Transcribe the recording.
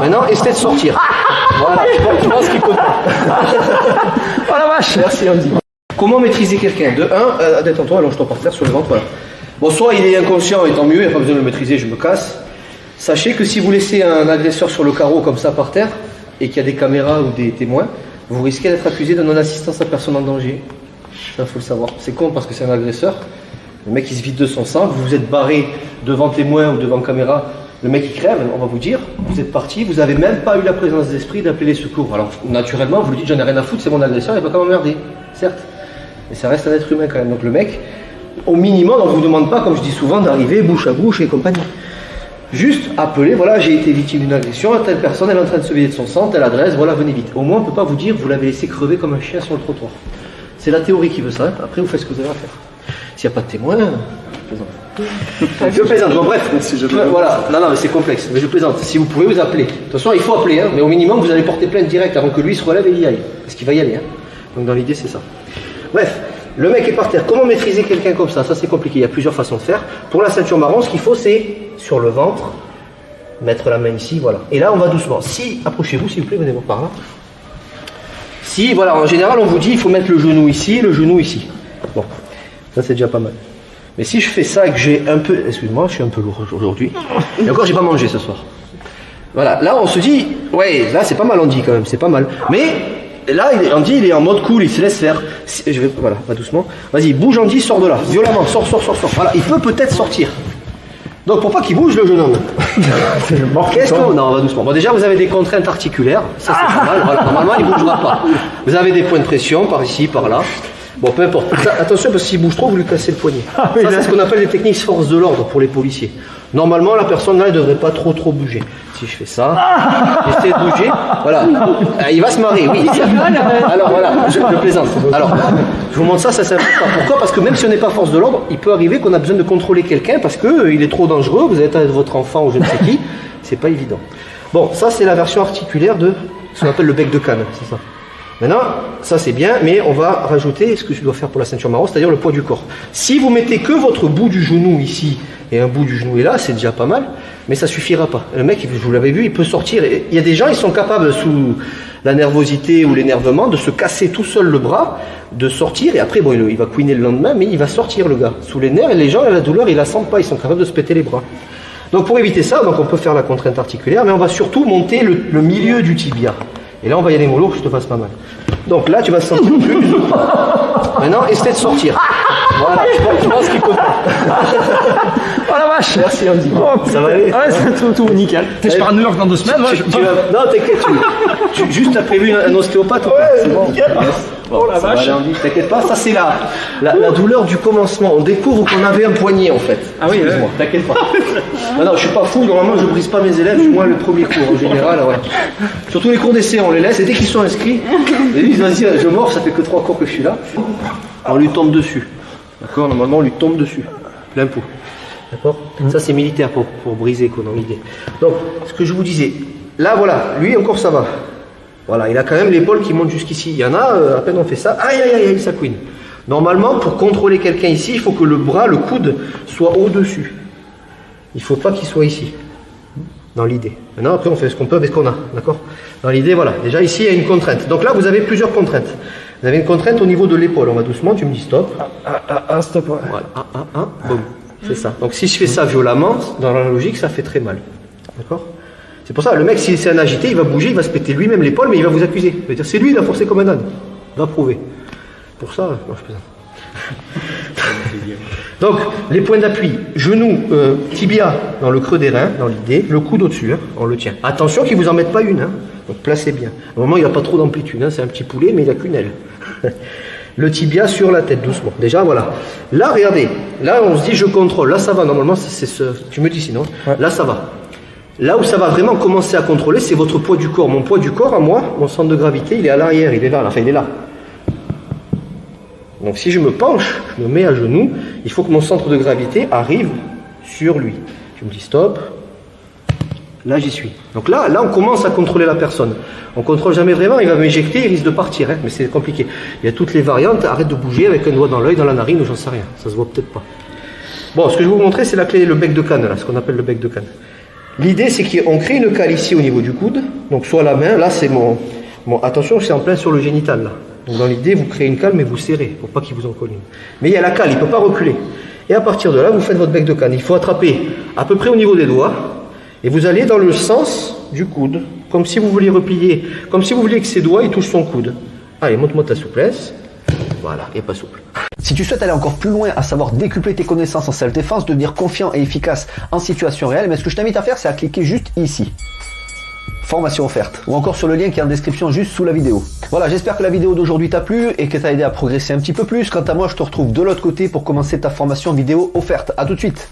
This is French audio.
Maintenant, essayez de sortir. Voilà, je pense qu'il comprend. Oh la vache! Merci Andy. Comment maîtriser quelqu'un? De 1, détends-toi, allonge-toi par terre sur le ventre, voilà. Bon, soit il est inconscient et tant mieux, il n'y a pas besoin de le maîtriser, je me casse. Sachez que si vous laissez un agresseur sur le carreau comme ça par terre, et qu'il y a des caméras ou des témoins, vous risquez d'être accusé de non-assistance à personne en danger. Ça, faut le savoir. C'est con parce que c'est un agresseur. Le mec, il se vide de son sang. Vous vous êtes barré devant témoin ou devant caméra. Le mec, il crève, on va vous dire. Vous êtes parti, vous n'avez même pas eu la présence d'esprit d'appeler les secours. Alors, naturellement, vous lui dites, j'en ai rien à foutre, c'est mon agresseur, il va quand même m'emmerder. Certes. Mais ça reste un être humain quand même. Donc, le mec, au minimum, on ne vous demande pas, comme je dis souvent, d'arriver bouche à bouche et compagnie. Juste appeler, voilà, j'ai été victime d'une agression, telle personne, elle est en train de se vider de son sang, telle adresse, voilà, venez vite. Au moins, on ne peut pas vous dire, vous l'avez laissé crever comme un chien sur le trottoir. C'est la théorie qui veut ça, hein. Après, vous faites ce que vous avez à faire. S'il n'y a pas de témoin, je plaisante. Bon, bref, voilà, non, mais c'est complexe, mais je plaisante. Si vous pouvez, vous appelez. De toute façon, il faut appeler, hein, mais au minimum, vous allez porter plainte directe avant que lui se relève et y aille. Parce qu'il va y aller, hein. Donc, dans l'idée, c'est ça. Bref. Le mec est par terre. Comment maîtriser quelqu'un comme ça? Ça, c'est compliqué. Il y a plusieurs façons de faire. Pour la ceinture marron, ce qu'il faut, c'est sur le ventre, mettre la main ici, voilà. Et là, on va doucement. Si, approchez-vous, s'il vous plaît, venez voir par là. Si, voilà, en général, on vous dit, il faut mettre le genou ici, le genou ici. Bon, ça, c'est déjà pas mal. Mais si je fais ça et que j'ai un peu... Excuse-moi, je suis un peu lourd aujourd'hui. Et encore, j'ai pas mangé ce soir. Voilà, là, on se dit, ouais, là, c'est pas mal, on dit quand même, c'est pas mal. Mais... là, Andy, il est en mode cool, il se laisse faire. Voilà, va doucement. Vas-y, bouge Andy, sors de là. Violemment, sors. Voilà, il peut peut-être sortir. Donc, pour pas qu'il bouge, le jeune homme. Qu'est-ce qu'on... Non, va doucement. Bon, déjà, vous avez des contraintes articulaires. Ça, c'est pas mal. Voilà, normalement, il ne bougera pas. Vous avez des points de pression, par ici, par là. Bon, peu importe. Ça, attention, parce que s'il bouge trop, vous lui cassez le poignet. Ça, c'est ce qu'on appelle les techniques force de l'ordre pour les policiers. Normalement, la personne là, elle ne devrait pas trop bouger. Si je fais ça, j'essaie de bouger, voilà. Il va se marrer, oui. Alors voilà, je plaisante. Alors, je vous montre ça c'est important. Pourquoi? Parce que même si on n'est pas force de l'ordre, il peut arriver qu'on a besoin de contrôler quelqu'un parce qu'il est trop dangereux, vous êtes avec votre enfant ou je ne sais qui, c'est pas évident. Bon, ça c'est la version articulaire de ce qu'on appelle le bec de canne, c'est ça. Maintenant, ça c'est bien, mais on va rajouter ce que je dois faire pour la ceinture marron, c'est-à-dire le poids du corps. Si vous mettez que votre bout du genou ici, et un bout du genou est là, c'est déjà pas mal, mais ça suffira pas. Le mec, je vous l'avais vu, il peut sortir. Il y a des gens, ils sont capables, sous la nervosité ou l'énervement, de se casser tout seul le bras, de sortir, et après, bon, il va couiner le lendemain, mais il va sortir le gars. Sous les nerfs, et les gens, la douleur, ils la sentent pas, ils sont capables de se péter les bras. Donc pour éviter ça, donc on peut faire la contrainte articulaire, mais on va surtout monter le milieu du tibia. Et là, on va y aller mollo, que je te fasse pas mal. Donc là, tu vas te sentir plus. Maintenant, essaie de sortir. Voilà, je pense qu'il comprend. Oh la vache! Merci Andy. Ça va aller? Ouais, c'est tout nickel. Je pars à New York dans 2 semaines. Non, t'inquiète, juste t'as prévu un ostéopathe ou pas? C'est bon. Oh la vache! T'inquiète pas, ça c'est la douleur du commencement. On découvre qu'on avait un poignet en fait. Ah oui, excuse-moi, t'inquiète pas. Non, je suis pas fou, normalement je brise pas mes élèves, du moins le premier cours en général. Ouais. Surtout les cours d'essai, on les laisse, et dès qu'ils sont inscrits, ils disent vas-y, je mords, ça fait que 3 cours que je suis là. On lui tombe dessus. D'accord? Normalement on lui tombe dessus. Plein pot. D'accord? Ça c'est militaire pour briser quoi dans l'idée. Donc, ce que je vous disais, là voilà, lui encore ça va. Voilà, il a quand même l'épaule qui monte jusqu'ici. Il y en a, à peine on fait ça, aïe, ça couine. Normalement, pour contrôler quelqu'un ici, il faut que le bras, le coude, soit au-dessus. Il ne faut pas qu'il soit ici, dans l'idée. Maintenant, après, on fait ce qu'on peut avec ce qu'on a, d'accord? Dans l'idée, voilà. Déjà, ici, il y a une contrainte. Donc là, vous avez plusieurs contraintes. Vous avez une contrainte au niveau de l'épaule. On va doucement, tu me dis stop. Stop, ouais. Voilà, boum. C'est ça. Donc si je fais ça violemment, dans la logique, ça fait très mal. D'accord? C'est pour ça, le mec, si c'est un agité, il va bouger, il va se péter lui-même l'épaule, mais il va vous accuser. Il va dire, c'est lui, il a forcé comme un âne. Il va prouver. Pour ça, non, je plaisante. Donc, les points d'appui, genou, tibia dans le creux des reins, dans l'idée, le coude au-dessus, hein, on le tient. Attention qu'il ne vous en mette pas une, hein. Donc placez bien. Au moment, il n'y a pas trop d'amplitude, hein, c'est un petit poulet, mais il n'a qu'une aile. Le tibia sur la tête, doucement. Déjà, voilà. Là, regardez, là, on se dit, je contrôle. Là, ça va, normalement, c'est ce... Tu me dis sinon. Ouais. Là, ça va. Là où ça va vraiment commencer à contrôler, c'est votre poids du corps. Mon poids du corps, à moi, mon centre de gravité, il est à l'arrière, il est là, enfin, il est là. Donc si je me penche, je me mets à genoux, il faut que mon centre de gravité arrive sur lui. Je me dis stop, là j'y suis. Donc là on commence à contrôler la personne. On ne contrôle jamais vraiment, il va m'éjecter, il risque de partir, hein, mais c'est compliqué. Il y a toutes les variantes, arrête de bouger avec un doigt dans l'œil, dans la narine, ou j'en sais rien, ça se voit peut-être pas. Bon, ce que je vais vous montrer, c'est la clé, le bec de canne, là, ce qu'on appelle le bec de canne. L'idée, c'est qu'on crée une cale ici au niveau du coude. Donc, soit la main, là, c'est mon... attention, c'est en plein sur le génital, là. Donc, dans l'idée, vous créez une cale, mais vous serrez, pour pas qu'il vous en colle une. Mais il y a la cale, il ne peut pas reculer. Et à partir de là, vous faites votre bec de canne. Il faut attraper à peu près au niveau des doigts. Et vous allez dans le sens du coude. Comme si vous vouliez replier, comme si vous vouliez que ses doigts, ils touchent son coude. Allez, montre-moi ta souplesse. Voilà, et pas souple. Si tu souhaites aller encore plus loin, à savoir décupler tes connaissances en self-défense, devenir confiant et efficace en situation réelle, mais ce que je t'invite à faire, c'est à cliquer juste ici. Formation offerte. Ou encore sur le lien qui est en description juste sous la vidéo. Voilà, j'espère que la vidéo d'aujourd'hui t'a plu et que t'a aidé à progresser un petit peu plus. Quant à moi, je te retrouve de l'autre côté pour commencer ta formation vidéo offerte. À tout de suite.